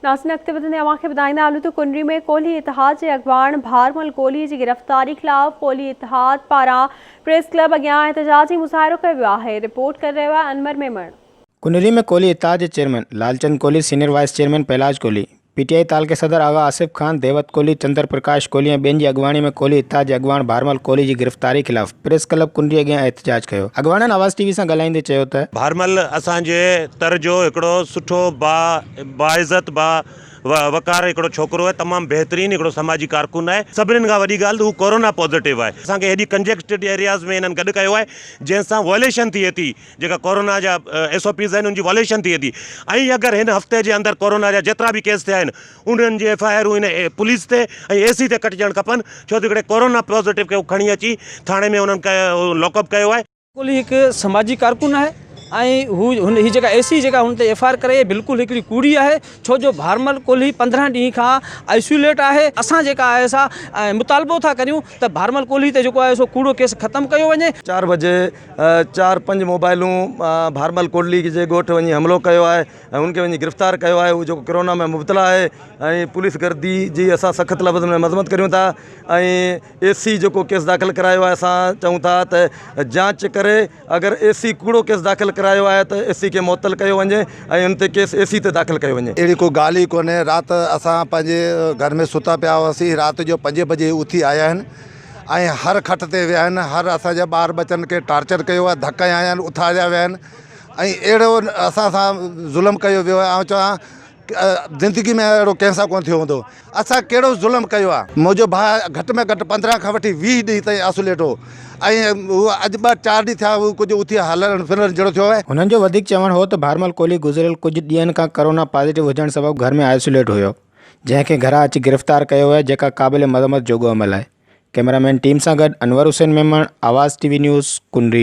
नाज़रीन अॻिते वधंदे अव्हांखे ॿुधाईंदा हलूं त कुनरी में कोहली इतिहाद जे अॻवान भारमल कोहली जी गिरफ़्तारी ख़िलाफ़ कोहली इतिहाद पारां प्रेस क्लब अॻियां एहतजाजी मुज़ाहिरो कयो वियो आहे। रिपोर्ट करे रहियो आहे अनवर मेमण। कुनरी में कोहली इतिहाद के chairman Lalchand Kohli, senior wise chairman Pahlaj Kohli, PTI ताल के सदर आगा आसिफ खान, देवत कोहली, चंद्र प्रकाश कोहली ऐं ॿियनि जी अॻवाणी में कोहली इतिहाद जे अॻवान भारमल कोहली जी गिरफ़्तारी ख़िलाफ़ प्रेस क्लब कुनरी अॻियां एहतजाज कयो। अॻवाननि आवाज़ टीवी सां ॻाल्हाईंदे चयो त भारमल असांजे तर जो हिकिड़ो सुठो बाइज़त वकार हिकिड़ो छोकिरो है, तमामु बहितरीन हिकिड़ो समाजी कारकुन है। सभिनीनि खां वॾी ॻाल्हि त हू कोरोना पॉजिटिव है। असांखे हेॾी कंजेस्टेड एरियाज़ में हिननि गॾु कयो आहे जंहिंसां वॉलेशन थिए थी, जेका कोरोना जा SOPs आहिनि उनजी वॉलेशन थिए थी। ऐं अगरि हिन हफ़्ते जे अंदरि कोरोना जा जेतिरा बि केस थिया आहिनि उन्हनि जी FIR हिन पुलिस ते ऐं AC ते कटिजणु खपनि, छो त हिकिड़े कोरोना पॉजिटिव खे खणी अची थाणे में उन्हनि लॉकअप कयो आहे। कोहली हिकु समाजी कारकुन है ऐं ही जेका AC जेका हुन ते FIR करे बिल्कुलु हिकिड़ी कूड़ी आहे, छो जो भारमल कोहली 15 ॾींहं खां आइसोलेट आहे। असां जेका आहे सा मुतालबो था करियूं त भारमल कोहली ते जेको आहे सो कूड़ो केस ख़त्म कयो वञे। 4 बजे 4-5 मोबाइलूं भारमल कोहली जे ॻोठ वञी हमिलो कयो आहे ऐं उनखे वञी गिरफ़्तार कयो आहे। उहो जेको कोरोना में मुब्तला आहे ऐं पुलिस गर्दी जी असां सख़्त लफ़्ज़ में मज़म्मत करियूं था ऐं AC जेको केस दाख़िल करायो आहे असां चऊं था त जांच करे अगरि AC कूड़ो केस दाख़िल करायो आहे त AC खे मुअत्तल कयो वञे ऐं उन ते केस AC ते दाख़िल कयो वञे। अहिड़ी को ॻाल्हि ई कोन्हे। राति असां पंहिंजे घर में सुता पिया हुआसीं, राति जो 5 बजे उथी आया आहिनि ऐं हर खट ते विया आहिनि, हर असांजा ॿार बचनि खे टार्चर कयो आहे, धक आया आहिनि, उथारिया विया आहिनि ऐं अहिड़ो असां सां ज़ुल्म कयो वियो आहे। ऐं चवां ज़िंदगी में अहिड़ो कंहिंसां कोन थियो हूंदो। असां कहिड़ो ज़ुल्म कयो आहे। मुंहिंजो भाउ घटि में घटि 15 खां वठी 20 ॾींहं ताईं आइसोलेट हो ऐं उहो अॼु 2-4 ॾींहं थिया उहो कुझु उथी हलण फिरण जहिड़ो थियो आहे। हुननि जो वधीक चवणु हो त भारमल कोहली गुज़िरियल कुझु ॾींहंनि खां कोरोना पॉजिटिव हुजण सबबु घर में आइसोलेट हुयो, जंहिंखे घरां अची गिरफ़्तार कयो आहे, जेका क़ाबिल मज़म्मत जोॻो अमल आहे। कैमरामैन टीम सां गॾु अनवर हुसैन मेमण, आवाज़ TV न्यूज़, कुनरी।